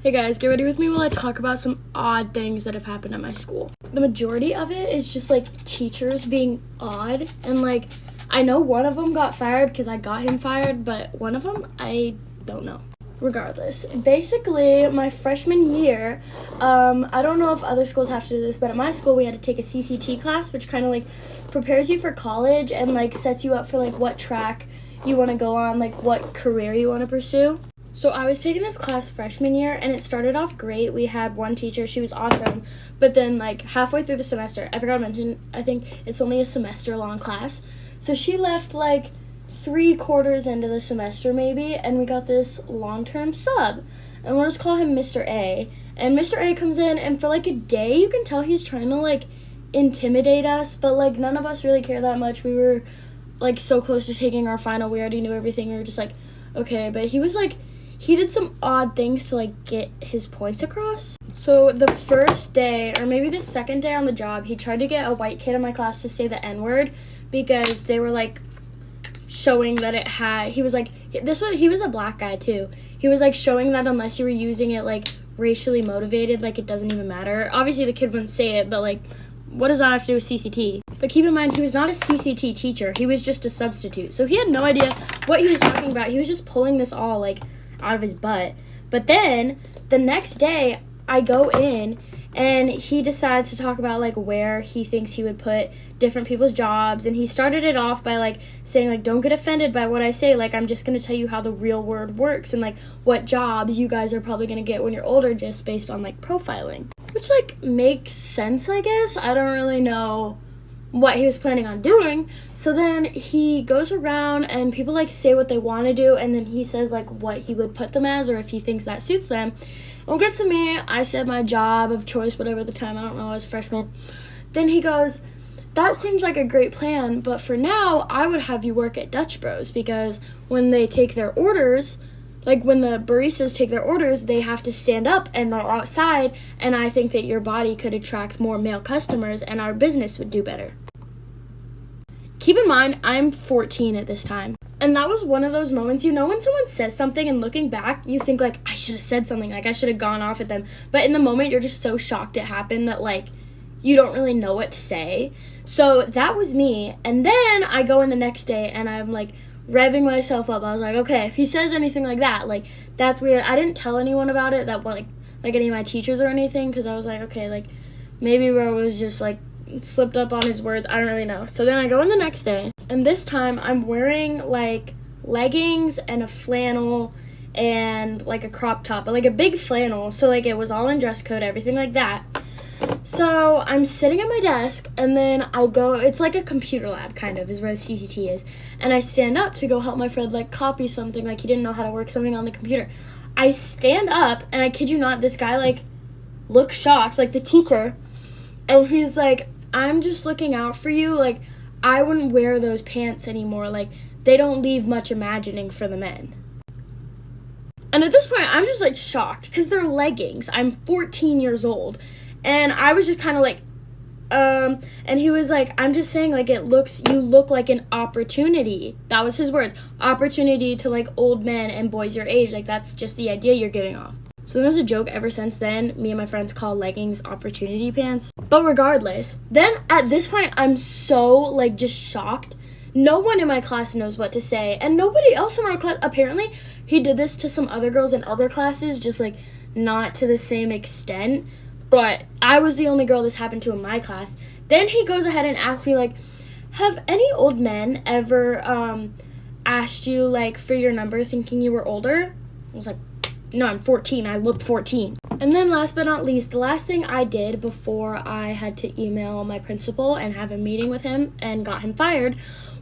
Hey guys, get ready with me while I talk about some odd things that have happened at my school. The majority of it is just like teachers being odd, and like I know one of them got fired because I got him fired, but one of them I don't know. Regardless, basically my freshman year, I don't know if other schools have to do this, but at my school we had to take a CCT class, which kind of like prepares you for college and like sets you up for like what track you want to go on, like what career you want to pursue. So I was taking this class freshman year, and it started off great. We had one teacher, she was awesome, but then like halfway through the semester, I forgot to mention, I think it's only a semester-long class, so she left like 3/4 into the semester maybe, and we got this long-term sub, and we'll just call him Mr. A. And Mr. A comes in, and for like a day, you can tell he's trying to like intimidate us, but like none of us really care that much. We were like so close to taking our final, we already knew everything. We were just like, okay, but he was like, he did some odd things to like get his points across. So the first day, or maybe the second day on the job, he tried to get a white kid in my class to say the N-word because they were like showing that it had, he was a black guy too. He was like showing that unless you were using it like racially motivated, like it doesn't even matter. Obviously the kid wouldn't say it, but like what does that have to do with CCT? But keep in mind, he was not a CCT teacher. He was just a substitute. So he had no idea what he was talking about. He was just pulling this all like out of his butt. But then the next day I go in and he decides to talk about like where he thinks he would put different people's jobs, and he started it off by like saying like, don't get offended by what I say, like I'm just going to tell you how the real world works and like what jobs you guys are probably going to get when you're older just based on like profiling, which like makes sense, I guess. I don't really know what he was planning on doing. So then he goes around and people like say what they want to do, and then he says like what he would put them as or if he thinks that suits them. Well, gets to me, I said my job of choice, whatever at the time, I don't know, I was a freshman. Then he goes, that seems like a great plan, but for now I would have you work at Dutch Bros, because when they take their orders, like when the baristas take their orders, they have to stand up and they're outside, and I think that your body could attract more male customers and our business would do better. Keep in mind, I'm 14 at this time. And that was one of those moments, you know, when someone says something and looking back, you think like, I should have said something, like I should have gone off at them. But in the moment, you're just so shocked it happened that like, you don't really know what to say. So that was me. And then I go in the next day and I'm like revving myself up. I was like, okay, if he says anything like that, like that's weird. I didn't tell anyone about it, that like any of my teachers or anything, because I was like, okay, like maybe Ro was just like slipped up on his words, I don't really know. So then I go in the next day, and this time I'm wearing like leggings and a flannel and like a crop top, but like a big flannel, so like it was all in dress code, everything like that. So I'm sitting at my desk, and then I go, it's like a computer lab kind of is where the CCT is, and I stand up to go help my friend like copy something, like he didn't know how to work something on the computer. I stand up, and I kid you not, this guy like looks shocked, like the teacher, and he's like, I'm just looking out for you, like I wouldn't wear those pants anymore, like they don't leave much imagining for the men. And at this point I'm just like shocked because they're leggings. I'm 14 years old, and I was just kind of like and he was like, I'm just saying, like you look like an opportunity. That was his words, opportunity to like old men and boys your age, like that's just the idea you're giving off. So there's a joke ever since then, me and my friends call leggings opportunity pants. But regardless, then at this point, I'm so like just shocked. No one in my class knows what to say, and nobody else in my class, apparently he did this to some other girls in other classes, just like not to the same extent, but I was the only girl this happened to in my class. Then he goes ahead and asks me like, have any old men ever asked you like for your number thinking you were older? I was like, no, I'm 14. I look 14. And then last but not least, the last thing I did before I had to email my principal and have a meeting with him and got him fired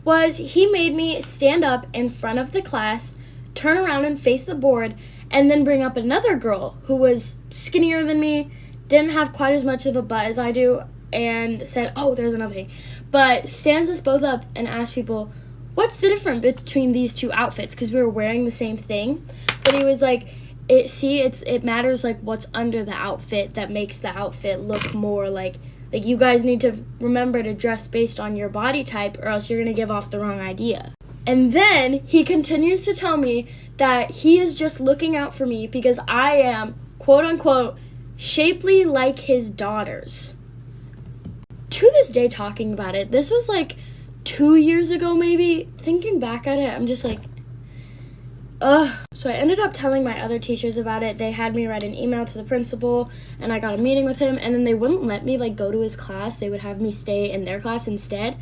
was he made me stand up in front of the class, turn around and face the board, and then bring up another girl who was skinnier than me, didn't have quite as much of a butt as I do, and said, oh, there's another thing, but stands us both up and asks people, what's the difference between these two outfits? Because we were wearing the same thing. But he was like, it matters like what's under the outfit that makes the outfit look more like you guys need to remember to dress based on your body type, or else you're going to give off the wrong idea. And then he continues to tell me that he is just looking out for me because I am quote unquote, shapely like his daughters. To this day, talking about it, this was like 2 years ago maybe. Thinking back at it, I'm just like, ugh. So I ended up telling my other teachers about it. They had me write an email to the principal, and I got a meeting with him, and then they wouldn't let me like go to his class. They would have me stay in their class instead.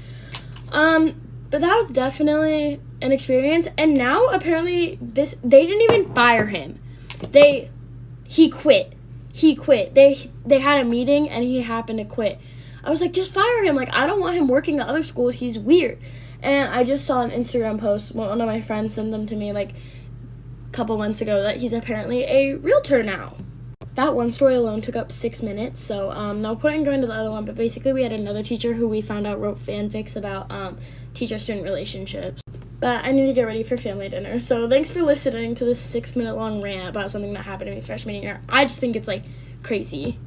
But that was definitely an experience. And now apparently they didn't even fire him. He quit. They had a meeting and he happened to quit. I was like, just fire him. Like, I don't want him working at other schools. He's weird. And I just saw an Instagram post. One of my friends sent them to me like a couple months ago that he's apparently a realtor now. That one story alone took up 6 minutes, so no point in going to the other one. But basically, we had another teacher who we found out wrote fanfics about teacher-student relationships. But I need to get ready for family dinner. So thanks for listening to this 6-minute long rant about something that happened to me freshman year. I just think it's like crazy.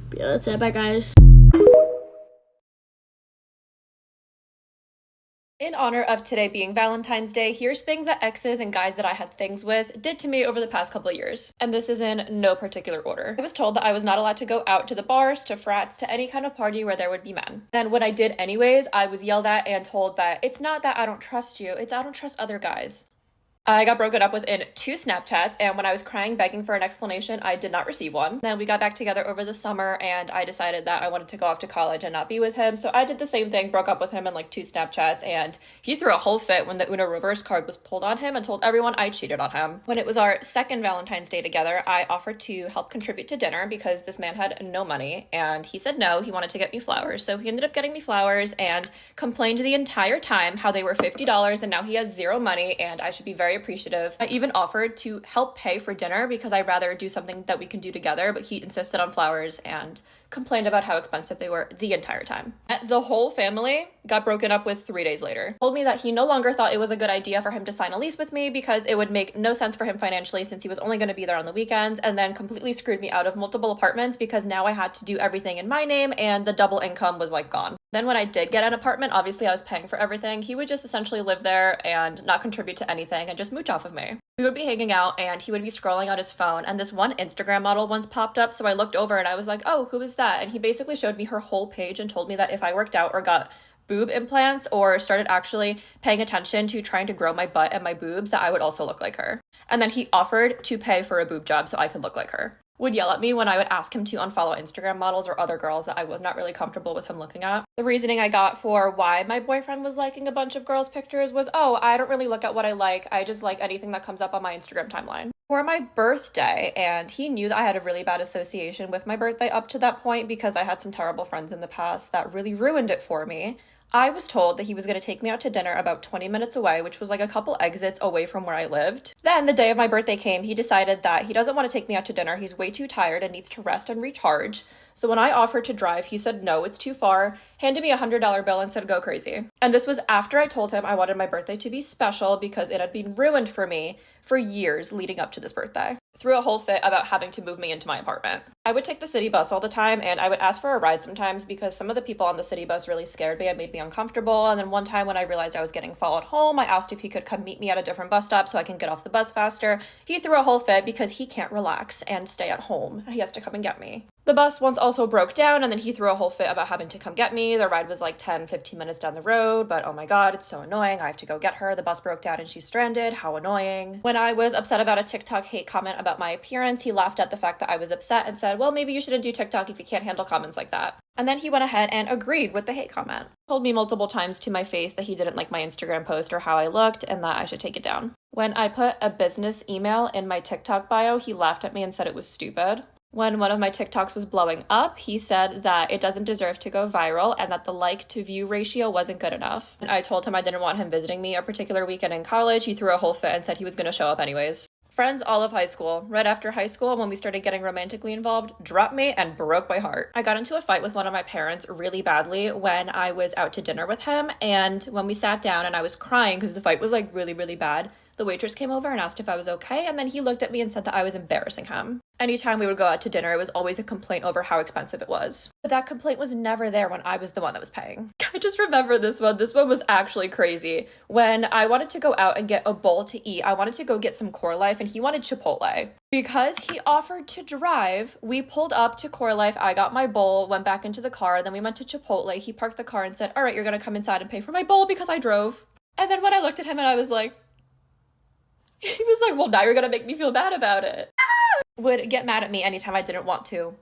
But yeah, that's it. Bye, guys. In honor of today being Valentine's Day, here's things that exes and guys that I had things with did to me over the past couple of years. And this is in no particular order. I was told that I was not allowed to go out to the bars, to frats, to any kind of party where there would be men. Then when I did anyways, I was yelled at and told that it's not that I don't trust you, it's I don't trust other guys. I got broken up within 2 Snapchats, and when I was crying begging for an explanation, I did not receive one. Then we got back together over the summer, and I decided that I wanted to go off to college and not be with him, so I did the same thing, broke up with him in like 2 Snapchats, and he threw a whole fit when the Uno reverse card was pulled on him and told everyone I cheated on him. When it was our second Valentine's Day together, I offered to help contribute to dinner because this man had no money, and he said no, he wanted to get me flowers, so he ended up getting me flowers and complained the entire time how they were $50 and now he has 0 money and I should be very appreciative. I even offered to help pay for dinner because I'd rather do something that we can do together, but he insisted on flowers and complained about how expensive they were the entire time. The whole family got broken up with 3 days later. Told me that he no longer thought it was a good idea for him to sign a lease with me because it would make no sense for him financially since he was only going to be there on the weekends, and then completely screwed me out of multiple apartments because now I had to do everything in my name and the double income was like gone. Then when I did get an apartment, obviously I was paying for everything. He would just essentially live there and not contribute to anything and just mooch off of me. We would be hanging out and he would be scrolling on his phone, and this one Instagram model once popped up, so I looked over and I was like, oh, who is that? And he basically showed me her whole page and told me that if I worked out or got boob implants or started actually paying attention to trying to grow my butt and my boobs, that I would also look like her. And then he offered to pay for a boob job so I could look like her. Would yell at me when I would ask him to unfollow Instagram models or other girls that I was not really comfortable with him looking at. The reasoning I got for why my boyfriend was liking a bunch of girls' pictures was, oh, I don't really look at what I like, I just like anything that comes up on my Instagram timeline. For my birthday, and he knew that I had a really bad association with my birthday up to that point because I had some terrible friends in the past that really ruined it for me. I was told that he was going to take me out to dinner about 20 minutes away, which was like a couple exits away from where I lived. Then the day of my birthday came, he decided that he doesn't want to take me out to dinner. He's way too tired and needs to rest and recharge. So when I offered to drive, he said, no, it's too far, handed me a $100 bill and said, go crazy. And this was after I told him I wanted my birthday to be special because it had been ruined for me for years leading up to this birthday. Threw a whole fit about having to move me into my apartment. I would take the city bus all the time, and I would ask for a ride sometimes because some of the people on the city bus really scared me and made me uncomfortable. And then one time when I realized I was getting followed home, I asked if he could come meet me at a different bus stop so I can get off the bus faster. He threw a whole fit because he can't relax and stay at home. He has to come and get me. The bus once also broke down, and then he threw a whole fit about having to come get me. The ride was like 10-15 minutes down the road, but oh my god, it's so annoying. I have to go get her. The bus broke down and she's stranded. How annoying. When I was upset about a TikTok hate comment about my appearance, he laughed at the fact that I was upset and said, well, maybe you shouldn't do TikTok if you can't handle comments like that. And then he went ahead and agreed with the hate comment. Told me multiple times to my face that he didn't like my Instagram post or how I looked and that I should take it down. When I put a business email in my TikTok bio, he laughed at me and said it was stupid. When one of my TikToks was blowing up, he said that it doesn't deserve to go viral and that the like to view ratio wasn't good enough. I told him I didn't want him visiting me a particular weekend in college. He threw a whole fit and said he was going to show up anyways. Friends all of high school. Right after high school, when we started getting romantically involved, dropped me and broke my heart. I got into a fight with one of my parents really badly when I was out to dinner with him, and when we sat down and I was crying because the fight was like really, really bad, The waitress came over and asked if I was okay, and then he looked at me and said that I was embarrassing him. Anytime we would go out to dinner, it was always a complaint over how expensive it was. But that complaint was never there when I was the one that was paying. I just remember this one. This one was actually crazy. When I wanted to go out and get a bowl to eat, I wanted to go get some Core Life and he wanted Chipotle. Because he offered to drive, we pulled up to Core Life, I got my bowl, went back into the car, then we went to Chipotle. He parked the car and said, all right, you're gonna come inside and pay for my bowl because I drove. And then when I looked at him and I was like, he was like, well, now you're gonna make me feel bad about it. Would get mad at me anytime I didn't want to.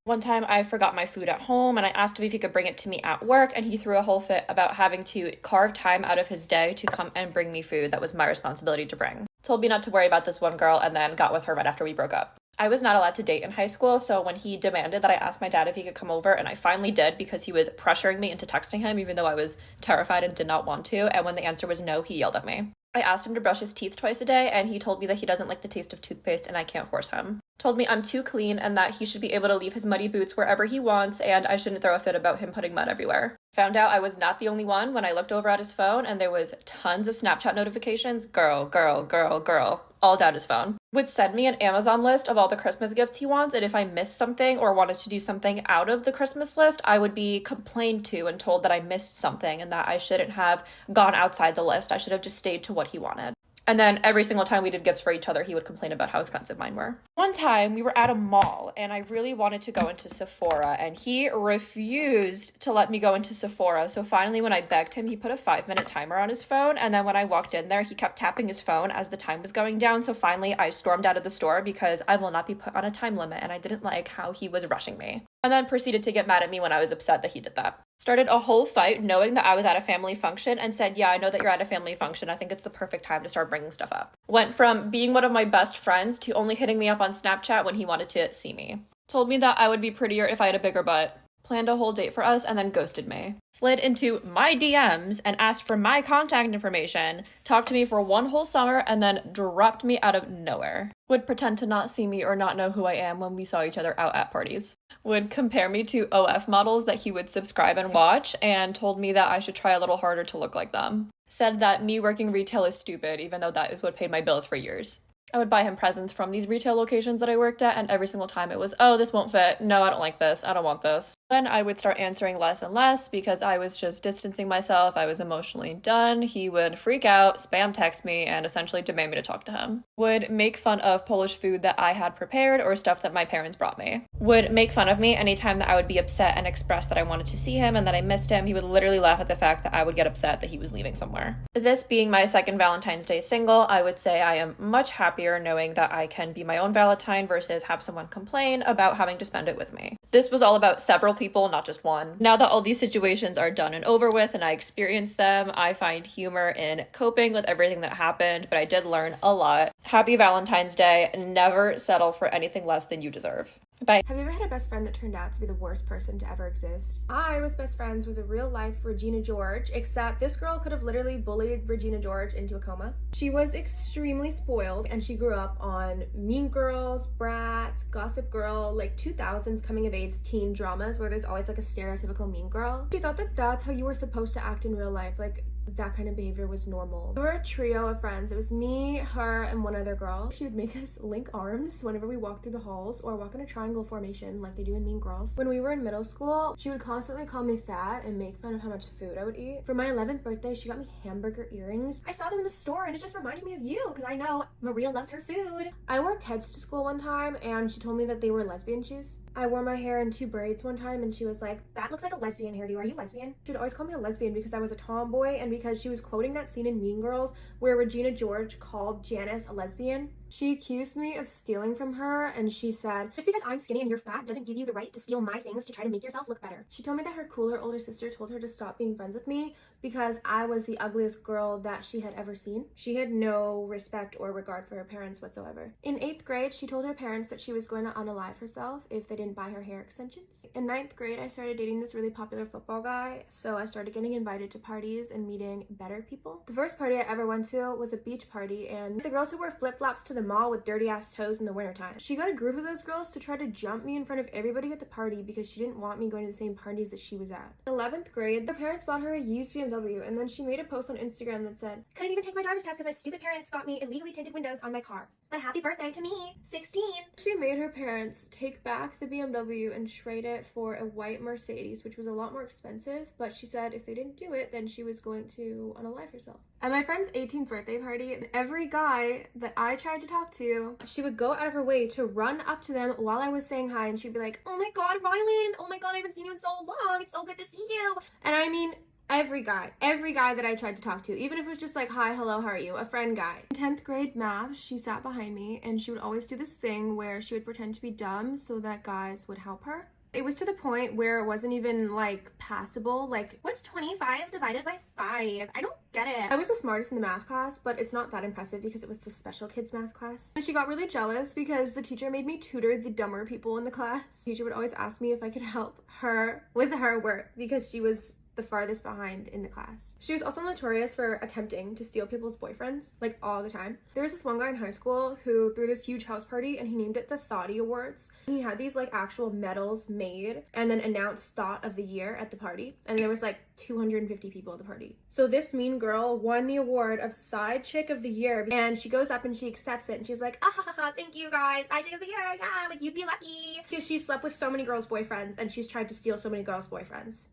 One time I forgot my food at home and I asked him if he could bring it to me at work, and he threw a whole fit about having to carve time out of his day to come and bring me food that was my responsibility to bring. Told me not to worry about this one girl and then got with her right after we broke up. I was not allowed to date in high school, so when he demanded that I ask my dad if he could come over, and I finally did because he was pressuring me into texting him even though I was terrified and did not want to, and when the answer was no, he yelled at me. I asked him to brush his teeth twice a day, and he told me that he doesn't like the taste of toothpaste and I can't force him. Told me I'm too clean and that he should be able to leave his muddy boots wherever he wants, and I shouldn't throw a fit about him putting mud everywhere. Found out I was not the only one when I looked over at his phone and there was tons of Snapchat notifications. Girl, girl, girl, girl. All down his phone. Would send me an Amazon list of all the Christmas gifts he wants, and if I missed something or wanted to do something out of the Christmas list, I would be complained to and told that I missed something and that I shouldn't have gone outside the list. I should have just stayed to what he wanted. And then every single time we did gifts for each other, he would complain about how expensive mine were. One time we were at a mall and I really wanted to go into Sephora and he refused to let me go into Sephora. So finally when I begged him, he put a 5-minute timer on his phone. And then when I walked in there, he kept tapping his phone as the time was going down. So finally I stormed out of the store because I will not be put on a time limit and I didn't like how he was rushing me. And then proceeded to get mad at me when I was upset that he did that. Started a whole fight knowing that I was at a family function and said, yeah, I know that you're at a family function. I think it's the perfect time to start bringing stuff up. Went from being one of my best friends to only hitting me up on Snapchat when he wanted to see me. Told me that I would be prettier if I had a bigger butt. Planned a whole date for us and then ghosted me. Slid into my DMs and asked for my contact information, talked to me for one whole summer, and then dropped me out of nowhere. Would pretend to not see me or not know who I am when we saw each other out at parties. Would compare me to OF models that he would subscribe and watch, and told me that I should try a little harder to look like them. Said that me working retail is stupid, even though that is what paid my bills for years. I would buy him presents from these retail locations that I worked at, and every single time it was, oh, this won't fit. No, I don't like this. I don't want this. Then I would start answering less and less because I was just distancing myself. I was emotionally done. He would freak out, spam text me, and essentially demand me to talk to him. Would make fun of Polish food that I had prepared or stuff that my parents brought me. Would make fun of me anytime that I would be upset and express that I wanted to see him and that I missed him. He would literally laugh at the fact that I would get upset that he was leaving somewhere. This being my second Valentine's Day single, I would say I am much happier knowing that I can be my own Valentine versus have someone complain about having to spend it with me. This was all about several people, not just one. Now that all these situations are done and over with and I experienced them, I find humor in coping with everything that happened, but I did learn a lot. Happy Valentine's Day. Never settle for anything less than you deserve. Bye. Have you ever had a best friend that turned out to be the worst person to ever exist? I was best friends with a real life Regina George, except this girl could have literally bullied Regina George into a coma. She was extremely spoiled and she grew up on Mean Girls, Bratz, Gossip Girl, like 2000s coming of age teen dramas where there's always like a stereotypical mean girl. She thought that that's how you were supposed to act in real life, like that kind of behavior was normal. We were a trio of friends. It was me, her, and one other girl. She would make us link arms whenever we walked through the halls or walk in a triangle formation like they do in Mean Girls. When we were in middle school, she would constantly call me fat and make fun of how much food I would eat. For my 11th birthday, she got me hamburger earrings. I saw them in the store and it just reminded me of you because I know Maria loves her food. I wore Keds to school one time and she told me that they were lesbian shoes. I wore my hair in 2 braids one time and she was like, that looks like a lesbian hairdo. Are you lesbian? She would always call me a lesbian because I was a tomboy and because she was quoting that scene in Mean Girls where Regina George called Janice a lesbian. She accused me of stealing from her and she said, just because I'm skinny and you're fat doesn't give you the right to steal my things to try to make yourself look better. She told me that her cooler older sister told her to stop being friends with me because I was the ugliest girl that she had ever seen. She had no respect or regard for her parents whatsoever. In 8th grade, she told her parents that she was going to unalive herself if they didn't buy her hair extensions. In 9th grade, I started dating this really popular football guy, so I started getting invited to parties and meeting better people. The first party I ever went to was a beach party, and the girls who wore flip-flops to the the mall with dirty ass toes in the wintertime. She got a group of those girls to try to jump me in front of everybody at the party because she didn't want me going to the same parties that she was at. In 11th grade, her parents bought her a used BMW, and then she made a post on Instagram that said, "Couldn't even take my driver's test because my stupid parents got me illegally tinted windows on my car. But happy birthday to me, 16. She made her parents take back the BMW and trade it for a white Mercedes, which was a lot more expensive, but she said if they didn't do it, then she was going to unalive herself. At my friend's 18th birthday party, every guy that I tried to talk to, she would go out of her way to run up to them while I was saying hi, and she'd be like, "Oh my god, Rylan! Oh my god, I haven't seen you in so long! It's so good to see you!" And I mean, every guy that I tried to talk to, even if it was just like, "Hi, hello, how are you?" A friend guy. In 10th grade math, she sat behind me, and she would always do this thing where she would pretend to be dumb so that guys would help her. It was to the point where it wasn't even like passable. Like, what's 25 divided by 5? I don't get it. I was the smartest in the math class, but it's not that impressive because it was the special kids math class. And she got really jealous because the teacher made me tutor the dumber people in the class. The teacher would always ask me if I could help her with her work because she was the farthest behind in the class. She was also notorious for attempting to steal people's boyfriends, like all the time. There was this one guy in high school who threw this huge house party and he named it the Thoughty Awards. He had these like actual medals made and then announced Thought of the Year at the party, and there was like 250 people at the party. So this mean girl won the award of Side Chick of the Year, and she goes up and she accepts it and she's like, "Ah, thank you guys, Side Chick of the Year, yeah, like you'd be lucky." Because she slept with so many girls' boyfriends and she's tried to steal so many girls' boyfriends.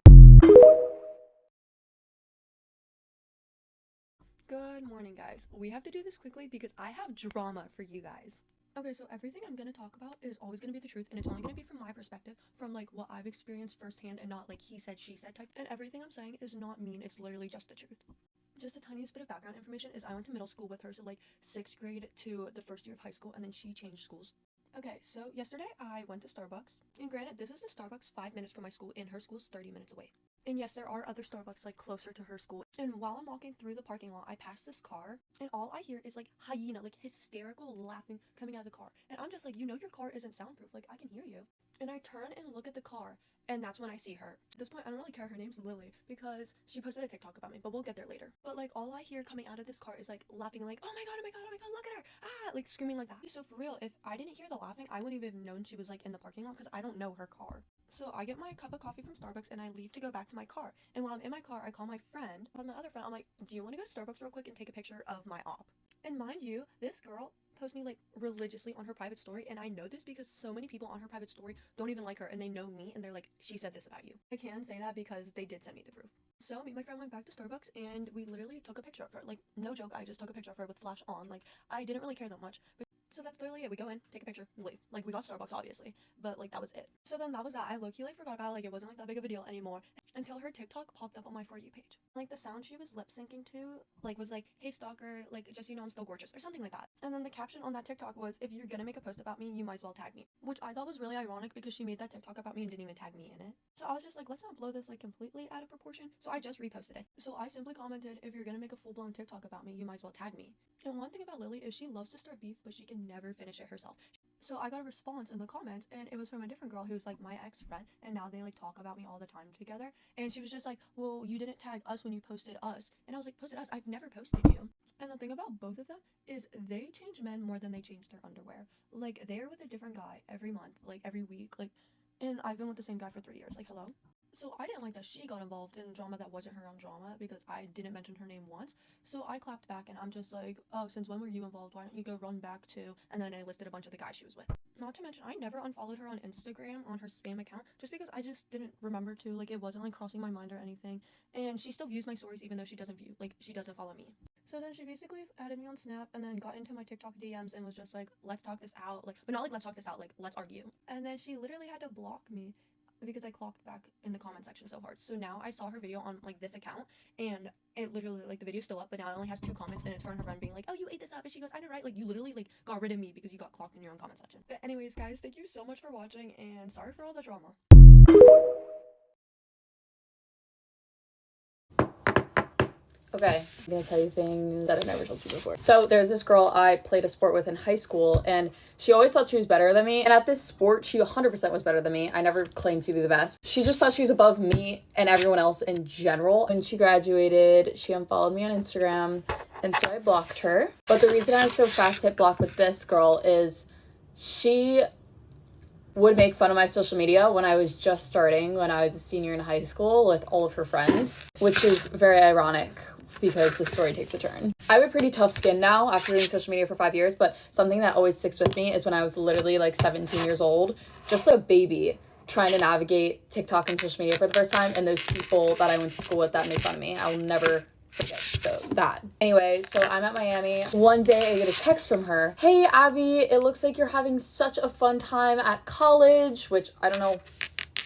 Good morning, guys. We have to do this quickly because I have drama for you guys. Okay, so everything I'm going to talk about is always going to be the truth, and it's only going to be from my perspective, from like what I've experienced firsthand and not like he said, she said type. And everything I'm saying is not mean, it's literally just the truth. Just the tiniest bit of background information is I went to middle school with her, so like 6th grade to the 1st year of high school, and then she changed schools. Okay, so yesterday I went to Starbucks, and granted, this is a Starbucks 5 minutes from my school, and her school's 30 minutes away. And yes, there are other Starbucks like closer to her school. And while I'm walking through the parking lot, I pass this car, and all I hear is like hyena, like hysterical laughing coming out of the car. And I'm just like, you know your car isn't soundproof, like I can hear you. And I turn and look at the car, and that's when I see her. At this point, I don't really care. Her name's Lily because she posted a TikTok about me, but we'll get there later. But like all I hear coming out of this car is like laughing, like, "Oh my god, oh my god, oh my god, look at her!" Ah, like screaming like that. So for real, if I didn't hear the laughing, I wouldn't even have known she was like in the parking lot because I don't know her car. So I get my cup of coffee from Starbucks and I leave to go back to my car. And while I'm in my car, I call my friend. Call my other friend. I'm like, "Do you want to go to Starbucks real quick and take a picture of my op?" And mind you, this girl posts me like religiously on her private story, and I know this because so many people on her private story don't even like her, and they know me, and they're like, "She said this about you." I can say that because they did send me the proof. So me and my friend went back to Starbucks, and we literally took a picture of her. Like, no joke, I just took a picture of her with flash on. Like, I didn't really care that much. So that's literally it. We go in, take a picture, leave. Like, we got Starbucks, obviously, but like that was it. So then that was that. I low-key like forgot about it. Like, it wasn't like that big of a deal anymore until her TikTok popped up on my For You page. Like, the sound she was lip syncing to like was like, "Hey stalker, like just I'm still gorgeous," or something like that. And then the caption on that TikTok was, "If you're gonna make a post about me, you might as well tag me," which I thought was really ironic because she made that TikTok about me and didn't even tag me in it. So I was just like, let's not blow this like completely out of proportion. So I just reposted it. So I simply commented, "If you're gonna make a full-blown TikTok about me, you might as well tag me." And one thing about Lily is she loves to start beef, but she can never finish it herself. So I got a response in the comments, and it was from a different girl who's like my ex-friend, and now they like talk about me all the time together. And she was just like, "Well, you didn't tag us when you posted us." And I was like, "Posted us? I've never posted you." And the thing about both of them is they change men more than they change their underwear. Like, they're with a different guy every month, like every week, like, and I've been with the same guy for 3 years. Like, hello? So I didn't like that she got involved in drama that wasn't her own drama because I didn't mention her name once. So I clapped back, and I'm just like, "Oh, since when were you involved? Why don't you go run back to?" And then I listed a bunch of the guys she was with. Not to mention, I never unfollowed her on Instagram on her spam account just because I just didn't remember to. Like, it wasn't like crossing my mind or anything. And she still views my stories even though she doesn't follow me. So then she basically added me on Snap and then got into my TikTok DMs and was just like, "Let's talk this out." Like, but not like let's talk this out, like let's argue. And then she literally had to block me because I clocked back in the comment section so hard. So now I saw her video on like this account, and it literally, like, the video's still up, but now it only has 2 comments, and it's her and her friend being like, "Oh, you ate this up," and she goes, "I know, right? Like, you literally like got rid of me because you got clocked in your own comment section." But anyways, guys, thank you so much for watching, and sorry for all the drama. Okay, I'm gonna tell you things that I've never told you before. So there's this girl I played a sport with in high school, and she always thought she was better than me. And at this sport, she 100% was better than me. I never claimed to be the best. She just thought she was above me and everyone else in general. When she graduated, she unfollowed me on Instagram, And so I blocked her. But the reason I was so fast hit block with this girl is she would make fun of my social media when I was just starting, when I was a senior in high school with all of her friends, which is very ironic because the story takes a turn. I have a pretty tough skin now after doing social media for 5 years, but something that always sticks with me is when I was literally like 17 years old, just a baby, trying to navigate TikTok and social media for the first time, and those people that I went to school with that made fun of me. I will never forget that. Anyway, so I'm at Miami. One day I get a text from her. Hey, Abby, it looks like you're having such a fun time at college, which I don't know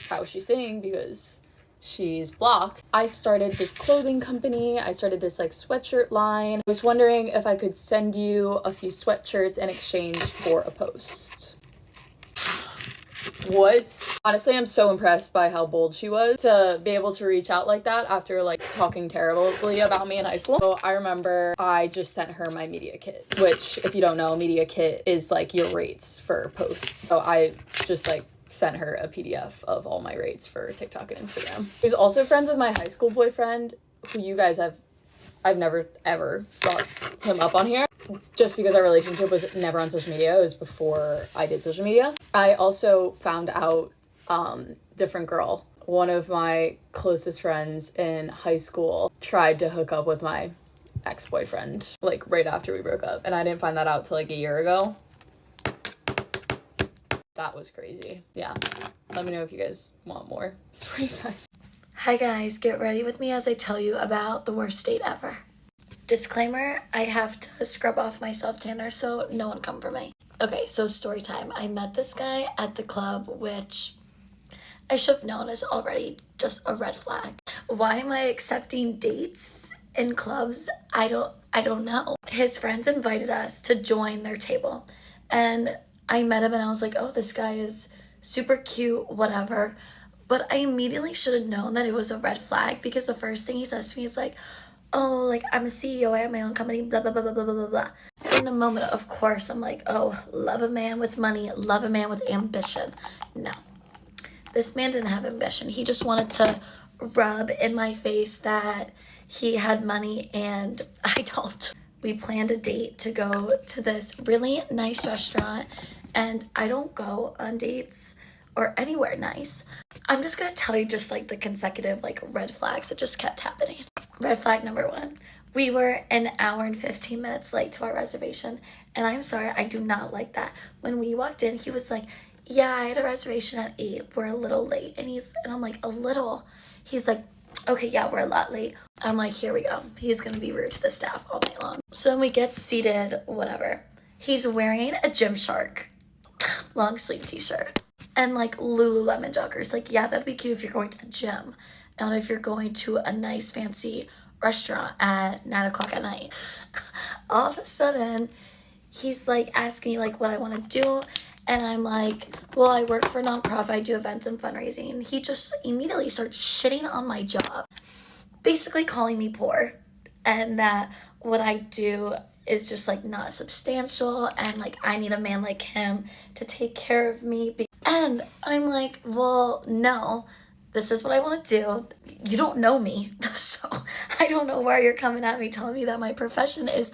how she's saying because she's blocked. I started this clothing company. I started this like sweatshirt line. I was wondering if I could send you a few sweatshirts in exchange for a post. What? Honestly, I'm so impressed by how bold she was to be able to reach out like that after like talking terribly about me in high school. So I remember I just sent her my media kit, which if you don't know, media kit is like your rates for posts. So I just like sent her a PDF of all my rates for TikTok and Instagram. She was also friends with my high school boyfriend, who you guys I've never ever brought him up on here just because our relationship was never on social media. It was before I did social media. I also found out different girl, one of my closest friends in high school, tried to hook up with my ex-boyfriend like right after we broke up, and I didn't find that out till like a year ago. That was crazy. Yeah, let me know if you guys want more story time. Hi guys, get ready with me as I tell you about the worst date ever. Disclaimer, I have to scrub off my self-tanner so no one come for me. Okay, so story time. I met this guy at the club, which I should have known is already just a red flag. Why am I accepting dates in clubs? I don't know. His friends invited us to join their table, and I met him and I was like, oh, this guy is super cute, whatever. But I immediately should have known that it was a red flag because the first thing he says to me is like, oh, like, I'm a CEO, I have my own company, blah, blah, blah, blah, blah, blah, blah. In the moment, of course, I'm like, oh, love a man with money, love a man with ambition. No, this man didn't have ambition. He just wanted to rub in my face that he had money and I don't. We planned a date to go to this really nice restaurant, and I don't go on dates or anywhere nice. I'm just gonna tell you just like the consecutive like red flags that just kept happening. Red flag number 1. We were an hour and 15 minutes late to our reservation, and I'm sorry, I do not like that. When we walked in, he was like, yeah, I had a reservation at 8. We're a little late. And I'm like, a little? He's like, okay, yeah, we're a lot late. I'm like, here we go. He's gonna be rude to the staff all night long. So then we get seated, whatever. He's wearing a Gymshark long sleeve t-shirt and like Lululemon joggers. Like, yeah, that'd be cute if you're going to the gym, not if you're going to a nice fancy restaurant at 9 o'clock at night. All of a sudden, he's like asking me like what I want to do, and I'm like, well, I work for a nonprofit, I do events and fundraising. He just immediately starts shitting on my job, basically calling me poor, and that what I do is just like not substantial, and like I need a man like him to take care of me. And I'm like, well, no, this is what I want to do. You don't know me, so I don't know why you're coming at me telling me that my profession is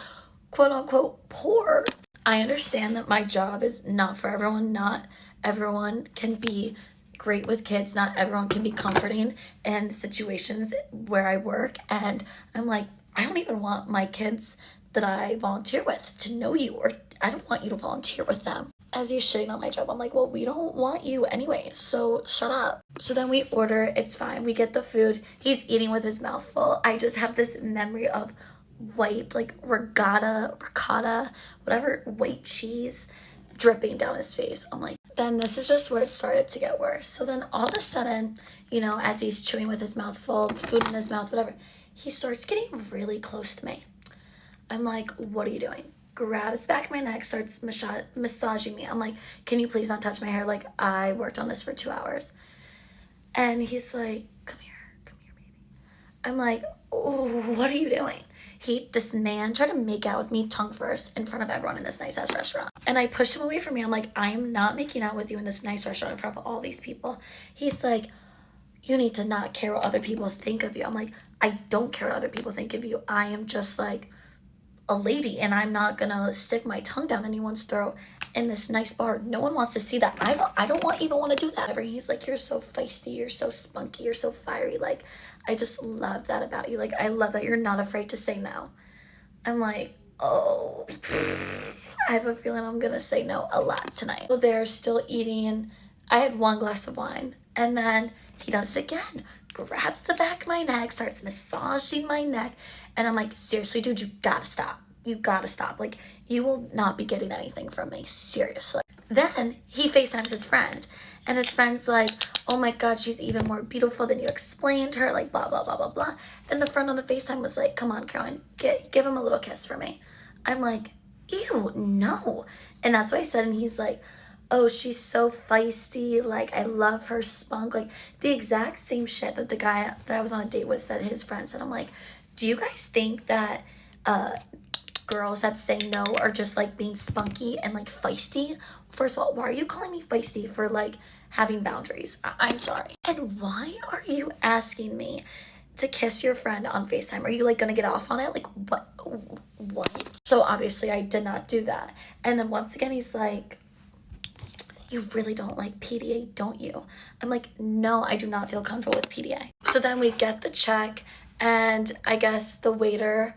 quote unquote poor. I understand that my job is not for everyone. Not everyone can be great with kids. Not everyone can be comforting in situations where I work. And I'm like, I don't even want my kids that I volunteer with to know you, or I don't want you to volunteer with them. As he's shitting on my job, I'm like, well, we don't want you anyway, so shut up. So then we order, it's fine. We get the food. He's eating with his mouth full. I just have this memory of white, like ricotta, whatever, white cheese dripping down his face. I'm like, then this is just where it started to get worse. So then all of a sudden, you know, as he's chewing with his mouth full, food in his mouth, whatever, he starts getting really close to me. I'm like, what are you doing? Grabs the back of my neck, starts massaging me. I'm like, can you please not touch my hair? Like, I worked on this for 2 hours. And he's like, come here, baby. I'm like, oh, what are you doing? This man tried to make out with me tongue first in front of everyone in this nice ass restaurant. And I pushed him away from me. I'm like, I am not making out with you in this nice restaurant in front of all these people. He's like, you need to not care what other people think of you. I'm like, I don't care what other people think of you. I am just like a lady and I'm not gonna stick my tongue down anyone's throat in this nice bar. No one wants to see that. I don't even want to do that. He's like, you're so feisty, you're so spunky, you're so fiery. Like, I just love that about you. Like, I love that you're not afraid to say no. I'm like, oh, I have a feeling I'm gonna say no a lot tonight. So they're still eating. I had 1 glass of wine, and then he does it again. Grabs the back of my neck, starts massaging my neck, and I'm like, seriously, dude, you gotta stop. You gotta stop. Like, you will not be getting anything from me, seriously. Then he FaceTimes his friend, and his friend's like, oh my God, she's even more beautiful than you explained her, like, blah, blah, blah, blah, blah. Then the friend on the FaceTime was like, come on, Caroline, give him a little kiss for me. I'm like, ew, no. And that's what I said, and he's like, oh, she's so feisty, like, I love her spunk, like, the exact same shit that the guy that I was on a date with said his friend said. I'm like, do you guys think that girls that say no are just, like, being spunky and, like, feisty? First of all, why are you calling me feisty for, like, having boundaries? I'm sorry. And why are you asking me to kiss your friend on FaceTime? Are you, like, gonna get off on it? Like, what? So, obviously, I did not do that. And then once again, he's like, you really don't like PDA, don't you? I'm like, no, I do not feel comfortable with PDA. So then we get the check, and I guess the waiter,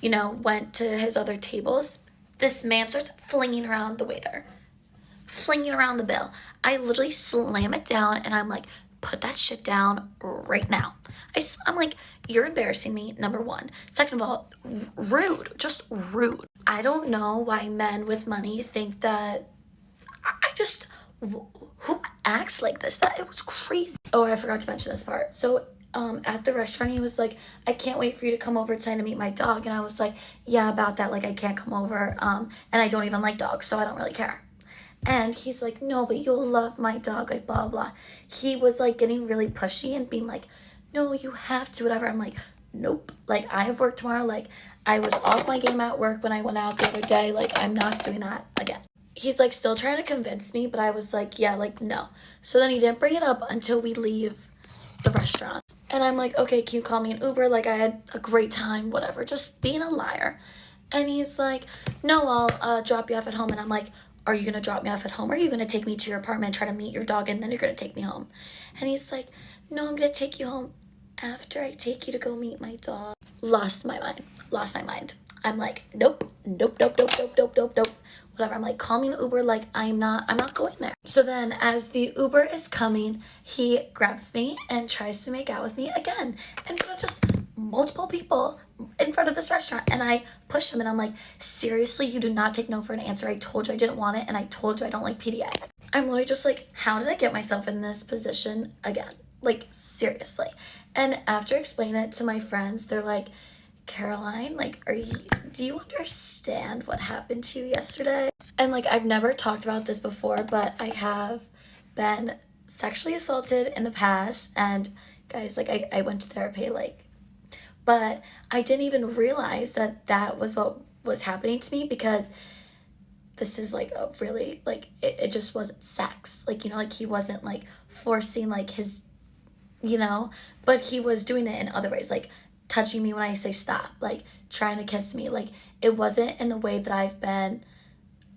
you know, went to his other tables. This man starts flinging around the waiter, flinging around the bill. I literally slam it down, and I'm like, put that shit down right now. I'm like, you're embarrassing me, number one. Second of all, rude, just rude. I don't know why men with money think that who acts like this? It was crazy. Oh, I forgot to mention this part. So, at the restaurant, he was like, I can't wait for you to come over tonight to meet my dog. And I was like, yeah, about that. Like, I can't come over. And I don't even like dogs, so I don't really care. And he's like, no, but you'll love my dog, like, blah, blah. He was, like, getting really pushy and being like, no, you have to, whatever. I'm like, nope. Like, I have work tomorrow. Like, I was off my game at work when I went out the other day. Like, I'm not doing that again. He's, like, still trying to convince me, but I was like, yeah, like, no. So then he didn't bring it up until we leave the restaurant. And I'm like, okay, can you call me an Uber? Like, I had a great time, whatever, just being a liar. And he's like, no, I'll drop you off at home. And I'm like, are you going to drop me off at home? Or are you going to take me to your apartment and try to meet your dog, and then you're going to take me home? And he's like, no, I'm going to take you home after I take you to go meet my dog. Lost my mind. I'm like, nope. Whatever. I'm like, call me an Uber. Like, I'm not going there. So then as the Uber is coming, he grabs me and tries to make out with me again in front of just multiple people in front of this restaurant. And I pushed him, and I'm like, seriously, you do not take no for an answer. I told you I didn't want it, and I told you I don't like PDA. I'm literally just like, how did I get myself in this position again? Like, seriously. And after explaining it to my friends, they're like, Caroline, like, do you understand what happened to you yesterday? And, like, I've never talked about this before, but I have been sexually assaulted in the past. And guys, like, I went to therapy, like, but I didn't even realize that was what was happening to me, because this is, like, a really, like, it just wasn't sex. Like, you know, like, he wasn't, like, forcing, like, his, you know, but he was doing it in other ways, like, touching me when I say stop, like, trying to kiss me. Like, it wasn't in the way that I've been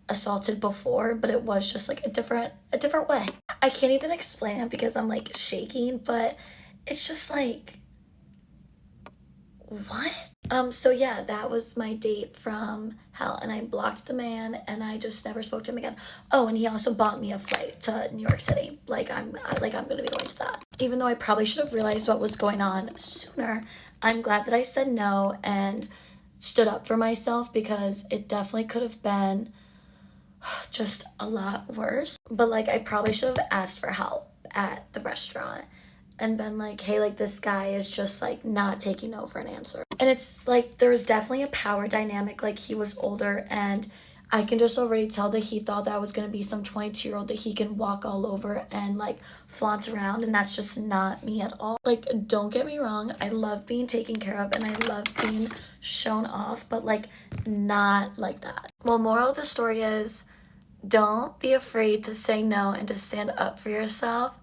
assaulted before, but it was just, like, a different way. I can't even explain it because I'm, like, shaking, but it's just, like, what? So yeah, that was my date from hell, and I blocked the man, and I just never spoke to him again. Oh, and he also bought me a flight to New York City. Like, I'm gonna be going to that. Even though I probably should have realized what was going on sooner, I'm glad that I said no and stood up for myself, because it definitely could have been just a lot worse. But, like, I probably should have asked for help at the restaurant and been like, hey, like, this guy is just, like, not taking no for an answer. And it's, like, there's definitely a power dynamic. Like, he was older, and I can just already tell that he thought that I was going to be some 22-year-old that he can walk all over and, like, flaunt around, and that's just not me at all. Like, don't get me wrong, I love being taken care of, and I love being shown off, but, like, not like that. Well, moral of the story is, don't be afraid to say no and to stand up for yourself.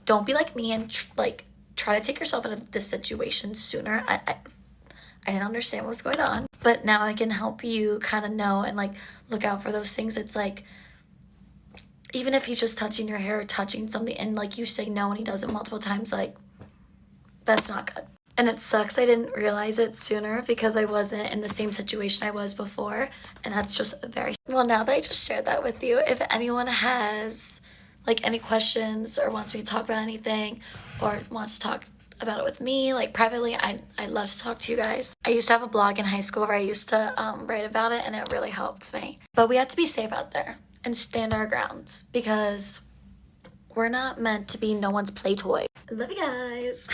Don't be like me and try to take yourself out of this situation sooner. I didn't understand what was going on. But now I can help you kind of know and like look out for those things. It's like, even if he's just touching your hair or touching something and like you say no and he does it multiple times, like that's not good. And it sucks I didn't realize it sooner because I wasn't in the same situation I was before. And that's just very... Well, now that I just shared that with you, if anyone has like any questions or wants me to talk about anything or wants to talk about it with me, like privately, I'd love to talk to you guys. I used to have a blog in high school where I used to write about it, and it really helped me. But we have to be safe out there and stand our grounds because we're not meant to be no one's play toy. I love you guys.